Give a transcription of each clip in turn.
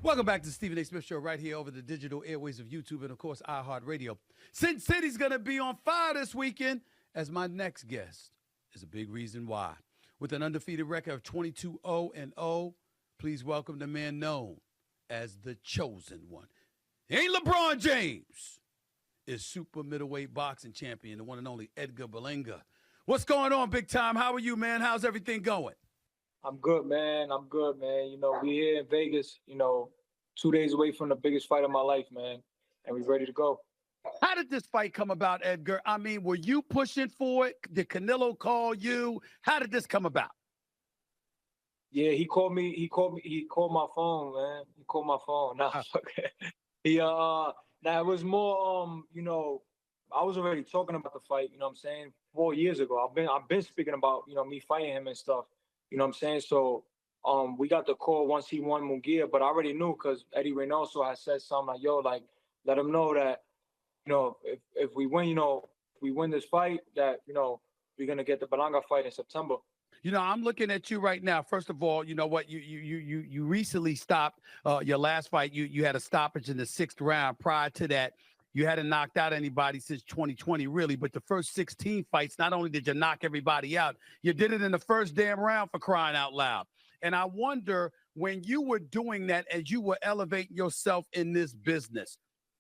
Welcome back to the Stephen A. Smith Show right here over the digital airways of YouTube and, of course, iHeartRadio. Sin City's going to be on fire this weekend as my next guest is a big reason why. With an undefeated record of 22-0-0, please welcome the man known as the Chosen One. He ain't LeBron James. Is super middleweight boxing champion, the one and only Edgar Berlanga. What's going on, big time? How are you, man? How's everything going? I'm good, man. I'm good, man. We here in Vegas, 2 days away from the biggest fight of my life, man. And we ready to go. How did this fight come about, Edgar? I mean, were you pushing for it? Did Canelo call you? How did this come about? Yeah, he called me. He called my phone, man. He called my phone. Nah, now it was more, I was already talking about the fight, 4 years ago. I've been speaking about, me fighting him and stuff. You know what I'm saying? So we got the call once he won Munguia, but I already knew because Eddie Reynoso had said something like, yo, like, let him know that, if we win, we win this fight, that, we're going to get the Berlanga fight in September. I'm looking at you right now. First of all, you know what? You recently stopped your last fight. You had a stoppage in the 6th round. Prior to that, you hadn't knocked out anybody since 2020, really. But the first 16 fights, not only did you knock everybody out, you did it in the first damn round, for crying out loud. And I wonder, when you were doing that, as you were elevating yourself in this business,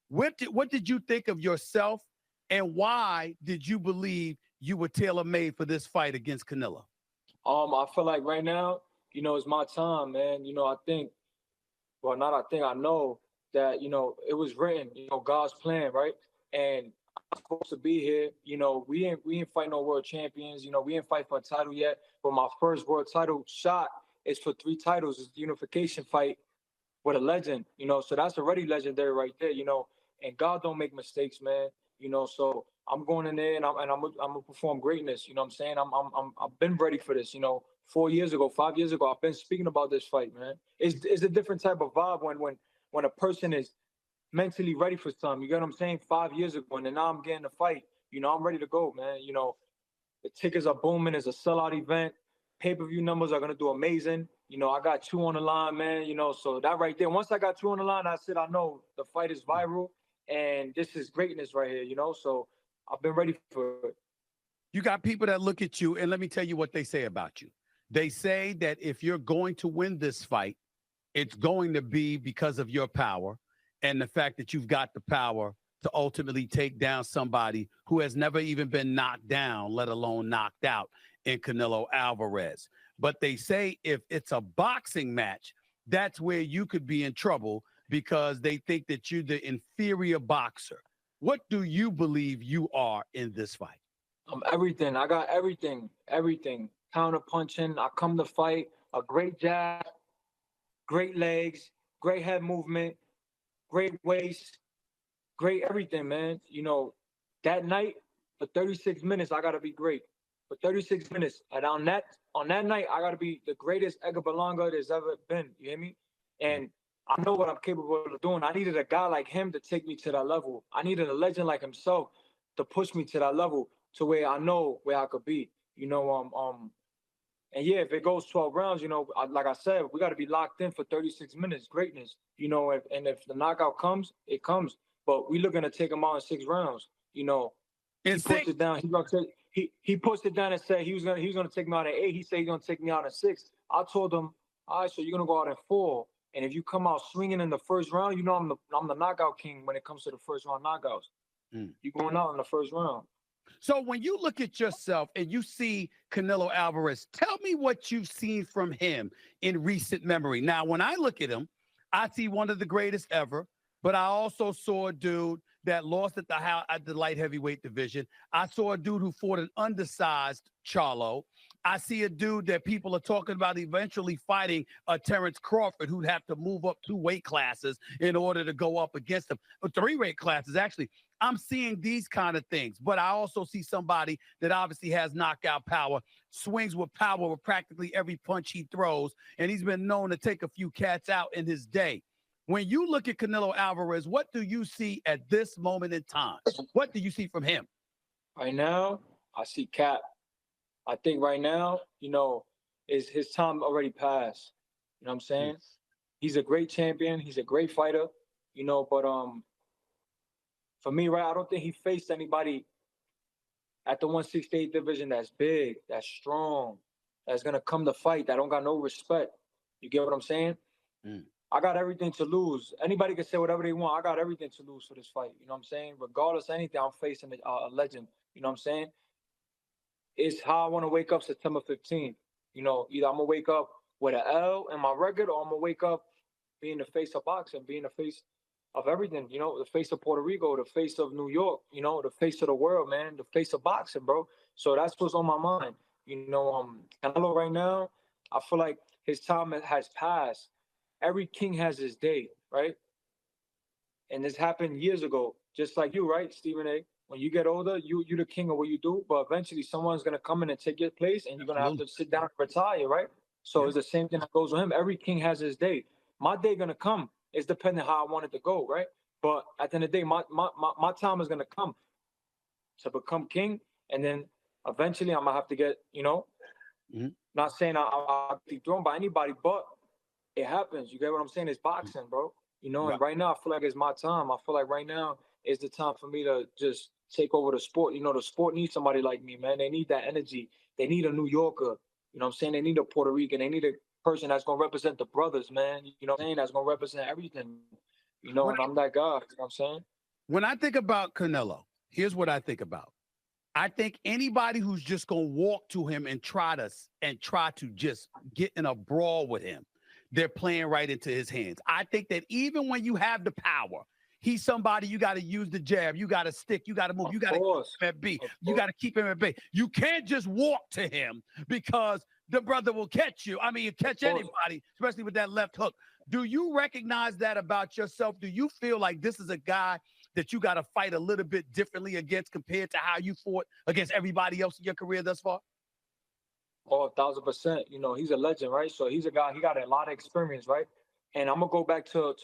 what did you think of yourself, and why did you believe you were tailor-made for this fight against Canelo? I feel like right now, it's my time, man. I know that, it was written, God's plan, right? And I'm supposed to be here. We ain't fight no world champions. We ain't fight for a title yet. But my first world title shot is for 3 titles. It's the unification fight with a legend, so that's already legendary right there, and God don't make mistakes, man. So I'm going in there and I'm gonna perform greatness. You know what I'm saying? I've been ready for this. 4 years ago, 5 years ago, I've been speaking about this fight, man. It's a different type of vibe when a person is mentally ready for something. You get what I'm saying? 5 years ago, and then now I'm getting the fight. I'm ready to go, man. The tickets are booming. It's a sellout event. Pay-per-view numbers are gonna do amazing. I got 2 on the line, man. So that right there. Once I got 2 on the line, I said I know the fight is viral, and this is greatness right here. So I've been ready for it. You got people that look at you, and let me tell you what they say about you. They say that if you're going to win this fight, it's going to be because of your power and the fact that you've got the power to ultimately take down somebody who has never even been knocked down, let alone knocked out, in Canelo Alvarez. But they say if it's a boxing match, that's where you could be in trouble because they think that you're the inferior boxer. What do you believe you are in this fight? Everything. I got everything. Counter punching. I come to fight. A great jab, great legs, great head movement, great waist, great everything, man. That night for 36 minutes, I gotta be great. For 36 minutes, and on that night, I gotta be the greatest Edgar Berlanga there's ever been. You hear me? And I know what I'm capable of doing. I needed a guy like him to take me to that level. I needed a legend like himself to push me to that level, to where I know where I could be. And yeah, if it goes 12 rounds, like I said, we got to be locked in for 36 minutes, greatness. And if the knockout comes, it comes. But we looking to take him out in 6 rounds. He pushed it down. He pushed it down and said he was gonna take me out in 8. He said he's gonna take me out in 6. I told him, all right, so you're gonna go out in 4. And if you come out swinging in the first round, I'm the knockout king when it comes to the first round knockouts. You're going out in the first round. So when you look at yourself and you see Canelo Alvarez, tell me what you've seen from him in recent memory. Now, when I look at him, I see one of the greatest ever, but I also saw a dude that lost at the light heavyweight division. I saw a dude who fought an undersized Charlo. I see a dude that people are talking about eventually fighting Terrence Crawford, who'd have to move up 2 weight classes in order to go up against him. 3 weight classes, actually. I'm seeing these kind of things, but I also see somebody that obviously has knockout power, swings with power with practically every punch he throws, and he's been known to take a few cats out in his day. When you look at Canelo Alvarez, what do you see at this moment in time? What do you see from him? Right now, I see Cap. I think right now, is his time already passed. You know what I'm saying? He's a great champion. He's a great fighter, you know. But for me, right, I don't think he faced anybody at the 168 division that's big, that's strong, that's gonna come to fight, that don't got no respect. You get what I'm saying? Mm. I got everything to lose. Anybody can say whatever they want. I got everything to lose for this fight. You know what I'm saying? Regardless of anything, I'm facing a legend. You know what I'm saying? It's how I want to wake up September 15th. You know, either I'm gonna wake up with an L in my record, or I'm gonna wake up being the face of boxing, being the face of everything. You know, the face of Puerto Rico, the face of New York. You know, the face of the world, man, the face of boxing, bro. So that's what's on my mind. You know, Canelo right now, I feel like his time has passed. Every king has his day, right? And this happened years ago, just like you, right, Stephen A. When you get older, you the king of what you do, but eventually someone's gonna come in and take your place, and you're gonna have Absolutely. to sit down and retire, right? So Yeah. it's the same thing that goes with him. Every king has his day. My day gonna come. It's depending how I want it to go, right? But at the end of the day, my time is gonna come to become king, and then eventually I'm gonna have to get, you know, Mhm. not saying I'll be thrown by anybody, but it happens. You get what I'm saying? It's boxing, bro. You know, Right. and right now I feel like it's my time. I feel like right now is the time for me to just take over the sport. You know, the sport needs somebody like me, man. They need that energy. They need a New Yorker. You know what I'm saying? They need a Puerto Rican. They need a person that's gonna represent the brothers, man. You know what I'm saying? That's gonna represent everything. You know, When and I'm that guy. You know what I'm saying? when I think about Canelo, here's what I think about. I think anybody who's just gonna walk to him and try to just get in a brawl with him, they're playing right into his hands. I think that even when you have the power, he's somebody you got to use the jab, you got to stick, you got to move, Of you got to keep course. him at bay, Of you course. got to keep him at bay. You can't just walk to him because the brother will catch you. I mean, you catch Of course. anybody, especially with that left hook. Do you recognize that about yourself? Do you feel like this is a guy that you got to fight a little bit differently against compared to how you fought against everybody else in your career thus far? Oh, 1,000%. You know, he's a legend, right? So he's a guy. He got a lot of experience, right? And I'm gonna go back to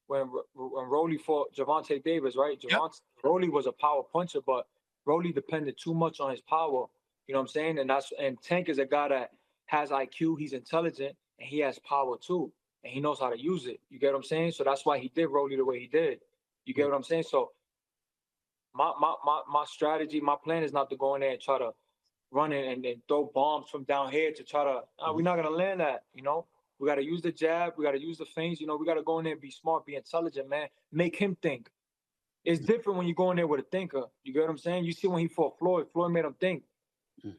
when Rolly fought Javante Davis, right? Yep. Rolly was a power puncher, but Rolly depended too much on his power. You know what I'm saying? And Tank is a guy that has IQ. He's intelligent and he has power too, and he knows how to use it. You get what I'm saying? So that's why he did Rolly the way he did. You get what I'm saying? So my strategy, my plan is not to go in there and try to run in and throw bombs from down here to try to. We're not gonna land that. You know, we got to use the jab. We got to use the feints. You know, we got to go in there and be smart, be intelligent, man. Make him think. It's different when you go in there with a thinker. You get what I'm saying? You see when he fought Floyd, Floyd made him think.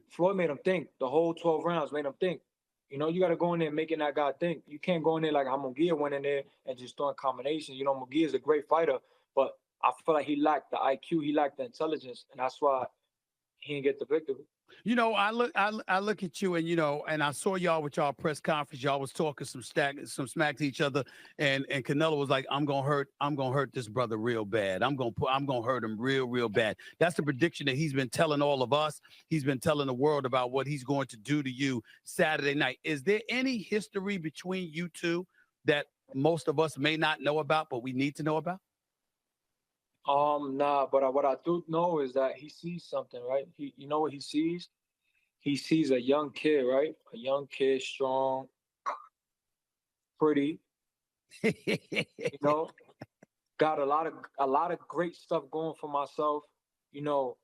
Floyd made him think. The whole 12 rounds made him think. You know, you got to go in there and making that guy think. You can't go in there like how Munguia went in there and just throwing combinations. You know, Munguia is a great fighter, but I feel like he lacked the IQ, he lacked the intelligence, and that's why he didn't get the victory. You know, I look at you, and you know, and I saw y'all with y'all press conference. Y'all was talking some smack to each other, and Canelo was like, I'm gonna hurt this brother real bad. I'm gonna hurt him real bad." That's the prediction that he's been telling all of us. He's been telling the world about what he's going to do to you Saturday night. Is there any history between you two that most of us may not know about, but we need to know about? Nah, but what I do know is that he sees something, right? You know what he sees? He sees a young kid, right? A young kid, strong, pretty, you know, got a lot of great stuff going for myself. You know,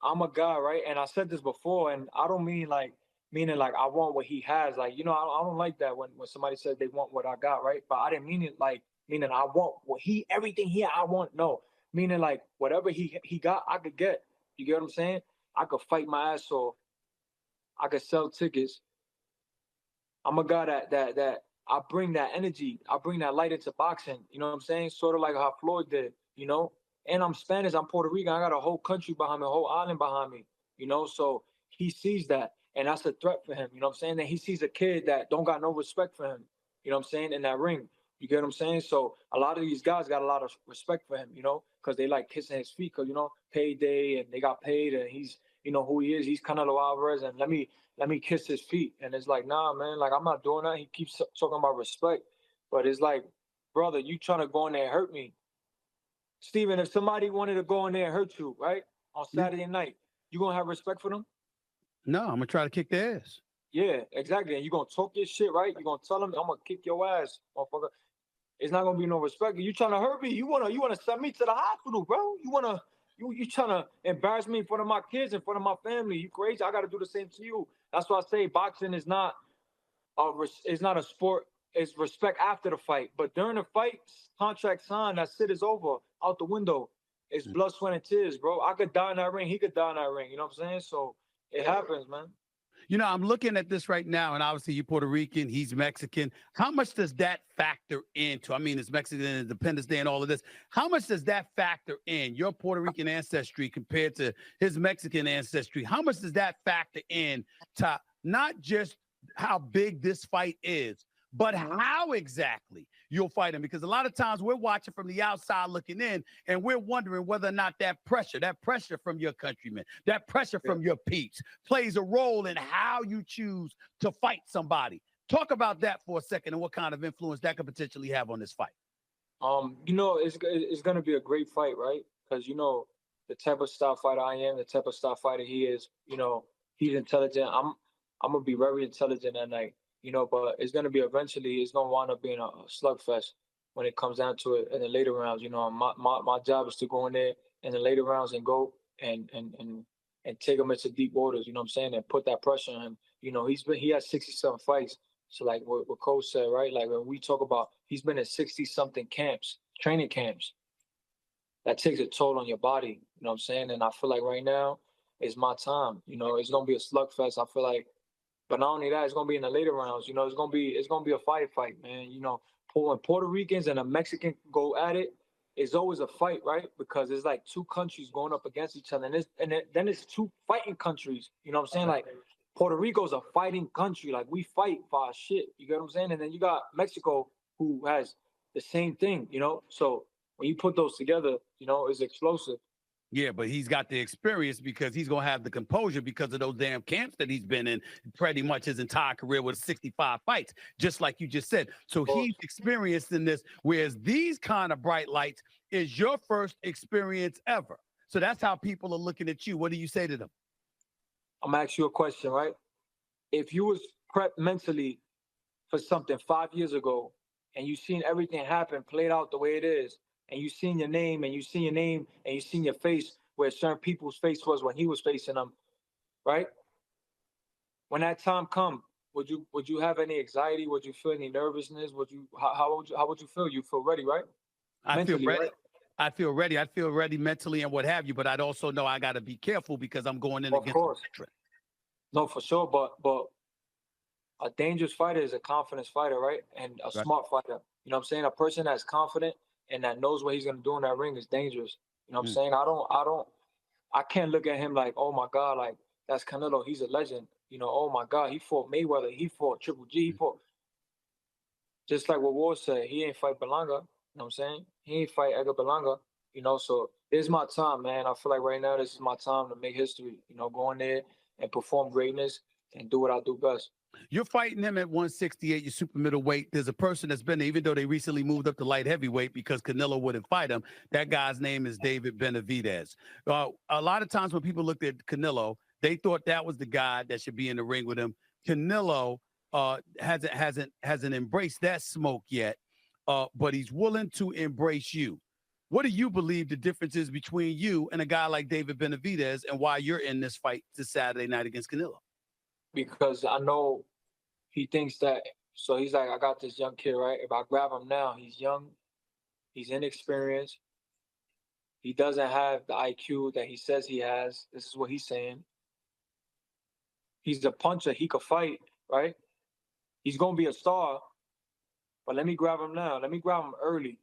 I'm a guy, right? And I said this before, and I don't mean like meaning like I want what he has. Like, you know, I don't like that when somebody says they want what I got, right? But I didn't mean it like meaning I want what he everything here I want. No. Meaning like whatever he got, I could get. You get what I'm saying? I could fight my ass off. I could sell tickets. I'm a guy that I bring that energy. I bring that light into boxing. You know what I'm saying? Sort of like how Floyd did, you know? And I'm Spanish, I'm Puerto Rican. I got a whole country behind me, a whole island behind me, you know? So he sees that. And that's a threat for him. You know what I'm saying? That he sees a kid that don't got no respect for him. You know what I'm saying? In that ring. You get what I'm saying? So a lot of these guys got a lot of respect for him, you know, because they like kissing his feet, because, you know, payday and they got paid and he's, you know, who he is. He's Canelo Alvarez, and let me kiss his feet. And it's like, nah, man, like I'm not doing that. He keeps talking about respect. But it's like, brother, you trying to go in there and hurt me. Steven, if somebody wanted to go in there and hurt you, right, on Yeah. Saturday night, you gonna have respect for them? No, I'm gonna try to kick their ass. Yeah, exactly. And you're gonna talk your shit, right? You're gonna tell him, I'm gonna kick your ass, motherfucker. It's not gonna be no respect. You trying to hurt me? You wanna send me to the hospital, bro? You trying to embarrass me in front of my kids, in front of my family? You crazy? I gotta do the same to you. That's why I say boxing is not it's not a sport. It's respect after the fight. But during the fight, contract signed, that shit is over, out the window. It's blood, sweat, and tears, bro. I could die in that ring. He could die in that ring. You know what I'm saying? So it happens, man. You know, I'm looking at this right now, and obviously you're Puerto Rican, he's Mexican. How much does that factor into? I mean, it's Mexican Independence Day and all of this. How much does that factor in your Puerto Rican ancestry compared to his Mexican ancestry? How much does that factor in to not just how big this fight is, but how exactly you'll fight him? Because a lot of times we're watching from the outside looking in, and we're wondering whether or not that pressure from your countrymen, that pressure from your peeps plays a role in how you choose to fight somebody. Talk about that for a second and what kind of influence that could potentially have on this fight. It's gonna be a great fight, right? Because the type of style fighter I am, the type of style fighter he is. He's intelligent. I'm gonna be very intelligent that night. But it's gonna be eventually. It's gonna wind up being a slugfest when it comes down to it in the later rounds. My job is to go in there in the later rounds and go and take him into deep waters. You know what I'm saying? And put that pressure on him. He has 67 fights. So like what Coach said, right? Like when we talk about he's been in 60 something camps, training camps, that takes a toll on your body. You know what I'm saying? And I feel like right now is my time. It's gonna be a slugfest. I feel like, but not only that, it's gonna be in the later rounds. It's gonna be a fight, man. When Puerto Ricans and a Mexican go at it, it's always a fight, right? Because it's like two countries going up against each other, then it's two fighting countries. You know what I'm saying? Like Puerto Rico's a fighting country. Like we fight for our shit. You get what I'm saying? And then you got Mexico who has the same thing. So when you put those together, it's explosive. Yeah, but he's got the experience because he's going to have the composure because of those damn camps that he's been in pretty much his entire career with 65 fights, just like you just said. So he's experienced in this, whereas these kind of bright lights is your first experience ever. So that's how people are looking at you. What do you say to them? I'm gonna ask you a question, right? If you was prepped mentally for something 5 years ago and you seen everything happen, played out the way it is, and you seen your name and you seen your name and you seen your face where certain people's face was when he was facing them, right? When that time come, would you have any anxiety? Would you feel any nervousness? How would you feel? You feel ready, right? I feel Mentally, ready. right? I feel ready. I feel ready mentally and what have you, but I'd also know I got to be careful because I'm going in Of against a course. veteran. No, for sure. But a dangerous fighter is a confident fighter, right? And a Right. smart fighter. You know what I'm saying? A person that's confident and that knows what he's gonna do in that ring is dangerous. You know what I'm saying? I can't look at him like, oh my God, like that's Canelo, he's a legend. Oh my God, he fought Mayweather, he fought Triple G, he fought just like what Ward said, he ain't fight Berlanga. You know what I'm saying? He ain't fight Edgar Berlanga. So it's my time, man. I feel like right now this is my time to make history. Go in there and perform greatness and do what I do best. You're fighting him at 168, your super middleweight. There's a person that's been there, even though they recently moved up to light heavyweight because Canelo wouldn't fight him. That guy's name is David Bennovitz. A lot of times when people looked at Canelo, they thought that was the guy that should be in the ring with him. Canelo hasn't embraced that smoke yet, but he's willing to embrace you. What do you believe the difference is between you and a guy like David Bennovitz and why you're in this fight this Saturday night against Canelo? Because I know he thinks that. So he's like, I got this young kid, right? If I grab him now, he's young, he's inexperienced, he doesn't have the IQ that he says he has. This is what he's saying. He's a puncher, he could fight, right? He's gonna be a star, but let me grab him now. Let me grab him early.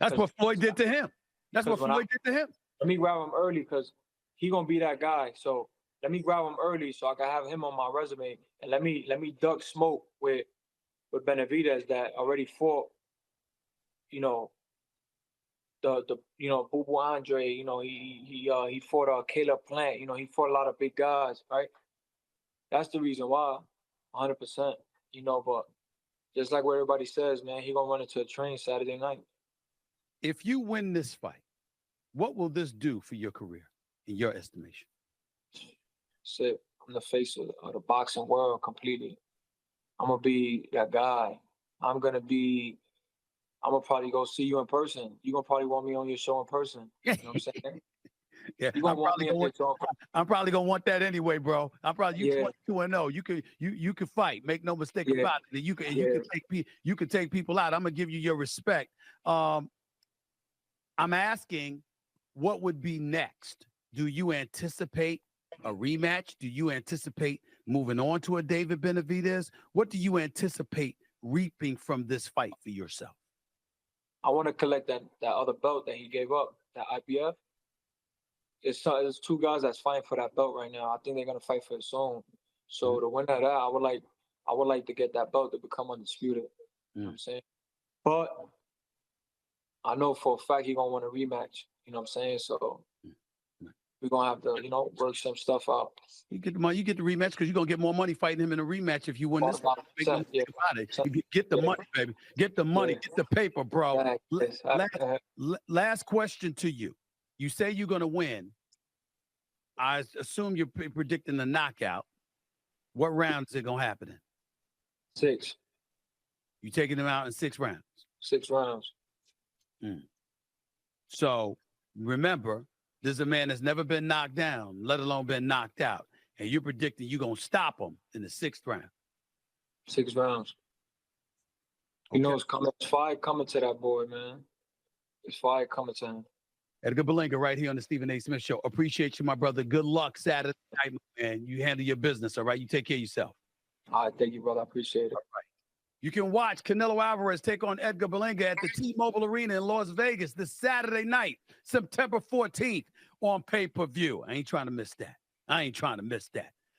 That's what Floyd did to him. That's what 'Cause when Floyd did to him. Let me grab him early because he gonna be that guy. So let me grab him early so I can have him on my resume, and let me duck smoke with Benavidez that already fought. The Boo Boo Andre. He fought Caleb Plant. He fought a lot of big guys, right? That's the reason why, 100%. But just like what everybody says, man, he gonna run into a train Saturday night. If you win this fight, what will this do for your career, in your estimation? Shit, I'm the face of the boxing world completely. I'm gonna be that guy. I'm gonna be. I'm gonna probably go see you in person. You gonna probably want me on your show in person. You know what I'm saying? Yeah, You gonna want me on your show? I'm probably gonna want that anyway, bro. I'm probably you 22-0. You can fight. Make no mistake about it. You can take people out. I'm gonna give you your respect. I'm asking, what would be next? Do you anticipate a rematch? Do you anticipate moving on to a David Benavidez? What do you anticipate reaping from this fight for yourself? I want to collect that other belt that he gave up, that IPF. It's two guys that's fighting for that belt right now. I think they're gonna fight for it soon. So to win that, I would like to get that belt to become undisputed. You know what I'm saying? But I know for a fact he's gonna want a rematch. You know what I'm saying? So we're gonna have to, work some stuff out. You get the money, you get the rematch because you're gonna get more money fighting him in a rematch if you win this one. Make no mistake about it. Get the money, baby. Get the money, get the paper, bro. Last question to you. You say you're gonna win. I assume you're predicting the knockout. What round is it gonna happen in? 6. You taking them out in 6 rounds? 6 rounds. So remember, this is a man that's never been knocked down, let alone been knocked out. And you're predicting you're going to stop him in the 6th round. 6 rounds. Okay. You know, it's fire coming to that boy, man. It's fire coming to him. Edgar Berlanga right here on the Stephen A. Smith Show. Appreciate you, my brother. Good luck Saturday night, man. You handle your business, all right? You take care of yourself. All right, thank you, brother. I appreciate it. All right. You can watch Canelo Alvarez take on Edgar Berlanga at the T-Mobile Arena in Las Vegas this Saturday night, September 14th on pay-per-view. I ain't trying to miss that.